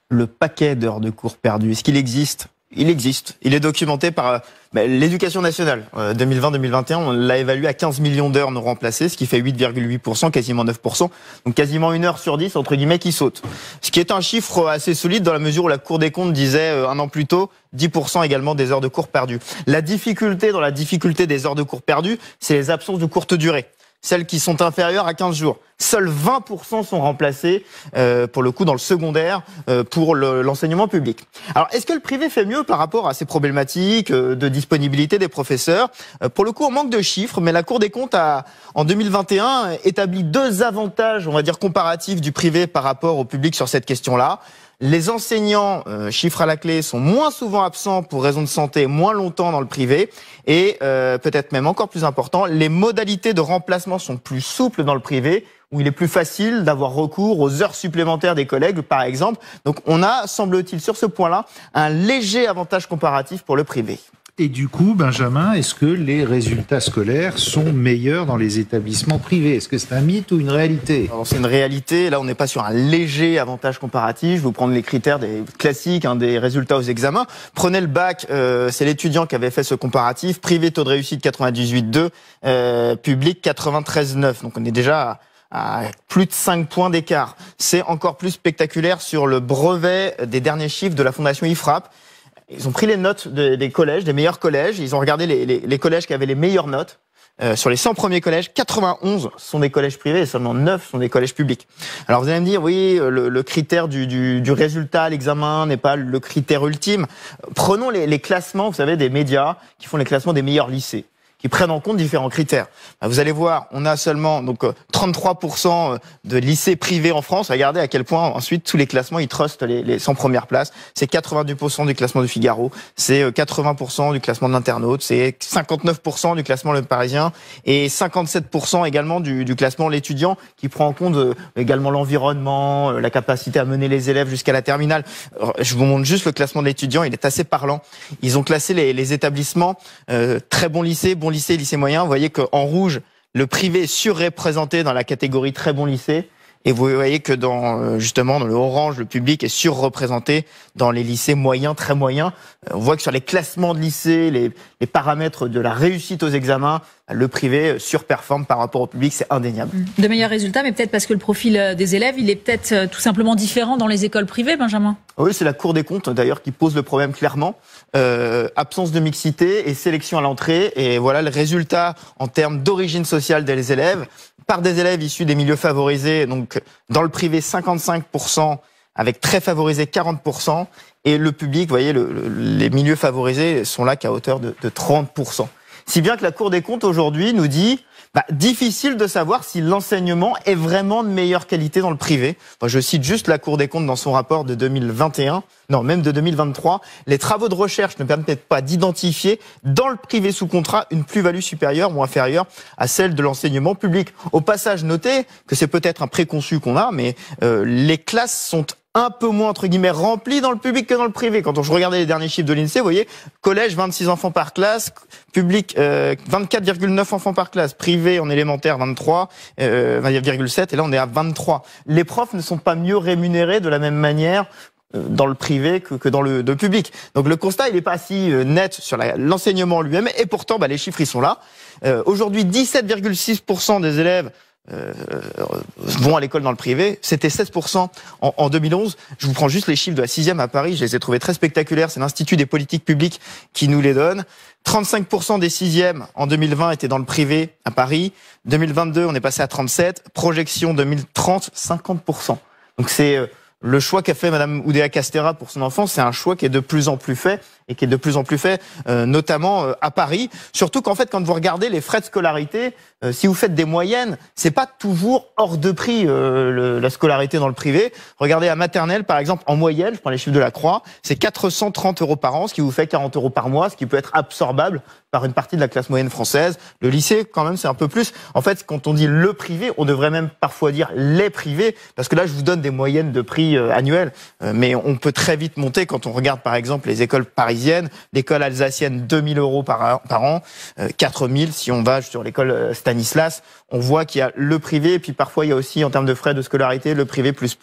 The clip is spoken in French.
Le paquet d'heures de cours perdues, est-ce qu'il existe? Il existe. Il est documenté par l'Éducation nationale. 2020-2021, on l'a évalué à 15 millions d'heures non remplacées, ce qui fait 8,8%, quasiment 9%. Donc quasiment 1 heure sur 10, entre guillemets, qui saute. Ce qui est un chiffre assez solide dans la mesure où la Cour des comptes disait un an plus tôt 10% également des heures de cours perdues. La difficulté dans la difficulté des heures de cours perdues, c'est les absences de courte durée. Celles qui sont inférieures à 15 jours. Seuls 20% sont remplacés, pour le coup, dans le secondaire, pour l'enseignement public. Alors, est-ce que le privé fait mieux par rapport à ces problématiques de disponibilité des professeurs? Pour le coup, on manque de chiffres, mais la Cour des comptes a, en 2021, établi 2 avantages, on va dire, comparatifs du privé par rapport au public sur cette question-là. Les enseignants, chiffre à la clé, sont moins souvent absents pour raison de santé, moins longtemps dans le privé. Et peut-être même encore plus important, les modalités de remplacement sont plus souples dans le privé, où il est plus facile d'avoir recours aux heures supplémentaires des collègues, par exemple. Donc on a, semble-t-il, sur ce point-là, un léger avantage comparatif pour le privé. Et du coup, Benjamin, est-ce que les résultats scolaires sont meilleurs dans les établissements privés? Est-ce que c'est un mythe ou une réalité? Alors, c'est une réalité. Là, on n'est pas sur un léger avantage comparatif. Je vais vous prendre les critères des classiques, des résultats aux examens. Prenez le bac, c'est l'étudiant qui avait fait ce comparatif. Privé, taux de réussite 98,2, public 93,9. Donc, on est déjà à plus de 5 points d'écart. C'est encore plus spectaculaire sur le brevet des derniers chiffres de la Fondation IFRAP. Ils ont pris les notes des collèges, des meilleurs collèges. Ils ont regardé les collèges qui avaient les meilleures notes. Sur les 100 premiers collèges, 91 sont des collèges privés et seulement 9 sont des collèges publics. Alors vous allez me dire, oui, le critère du résultat à l'examen n'est pas le critère ultime. Prenons les classements, vous savez, des médias qui font les classements des meilleurs lycées, qui prennent en compte différents critères. Vous allez voir, on a seulement 33% de lycées privés en France. Regardez à quel point ensuite tous les classements ils trustent les 100 premières places. C'est 92% du classement du Figaro, c'est 80% du classement de l'Internaute, c'est 59% du classement Le Parisien et 57% également du classement L'Étudiant, qui prend en compte également l'environnement, la capacité à mener les élèves jusqu'à la terminale. Alors, je vous montre juste le classement de L'Étudiant, il est assez parlant. Ils ont classé les établissements très bons lycées, bon lycée, lycée moyen. Vous voyez qu'en rouge, le privé est surreprésenté dans la catégorie très bon lycée. Et vous voyez que justement, dans le orange, le public est surreprésenté dans les lycées moyens, très moyens. On voit que sur les classements de lycée, les paramètres de la réussite aux examens, le privé surperforme par rapport au public, c'est indéniable. De meilleurs résultats, mais peut-être parce que le profil des élèves, il est peut-être tout simplement différent dans les écoles privées, Benjamin? Oui, c'est la Cour des comptes d'ailleurs qui pose le problème clairement. Absence de mixité et sélection à l'entrée. Et voilà le résultat en termes d'origine sociale des élèves. Par des élèves issus des milieux favorisés, donc dans le privé 55%, avec très favorisé 40%. Et le public, vous voyez, les milieux favorisés sont là qu'à hauteur de 30%. Si bien que la Cour des comptes aujourd'hui nous dit difficile de savoir si l'enseignement est vraiment de meilleure qualité dans le privé. Enfin, je cite juste la Cour des comptes dans son rapport de 2021, non, même de 2023. Les travaux de recherche ne permettent pas d'identifier dans le privé sous contrat une plus-value supérieure ou inférieure à celle de l'enseignement public. Au passage, notez que c'est peut-être un préconçu qu'on a, mais les classes sont un peu moins, entre guillemets, rempli dans le public que dans le privé. Quand je regardais les derniers chiffres de l'INSEE, vous voyez, collège, 26 enfants par classe, public, 24,9 enfants par classe, privé en élémentaire, 23, 20,7, et là on est à 23. Les profs ne sont pas mieux rémunérés de la même manière dans le privé que dans le public. Donc le constat, il n'est pas si net sur l'enseignement lui-même, et pourtant, les chiffres, ils sont là. Aujourd'hui, 17,6% des élèves vont à l'école dans le privé, c'était 16% en 2011. Je vous prends juste les chiffres de la 6e à Paris, je les ai trouvés très spectaculaires, c'est l'Institut des politiques publiques qui nous les donne. 35% des 6e en 2020 étaient dans le privé à Paris, 2022 on est passé à 37%, projection 2030, 50%. Donc c'est le choix qu'a fait Madame Oudéa Castéra pour son enfant, c'est un choix qui est de plus en plus fait, et qui est de plus en plus fait, notamment à Paris. Surtout qu'en fait, quand vous regardez les frais de scolarité, si vous faites des moyennes, c'est pas toujours hors de prix la scolarité dans le privé. Regardez à maternelle, par exemple, en moyenne, je prends les chiffres de la Croix, c'est 430 € par an, ce qui vous fait 40 € par mois, ce qui peut être absorbable par une partie de la classe moyenne française. Le lycée, quand même, c'est un peu plus. En fait, quand on dit le privé, on devrait même parfois dire les privés, parce que là, je vous donne des moyennes de prix annuels, mais on peut très vite monter quand on regarde, par exemple, les écoles parisiennes, l'école alsacienne, 2000 € par an, 4000 si on va sur l'école Stanislas. On voit qu'il y a le privé, et puis parfois, il y a aussi, en termes de frais de scolarité, le privé plus.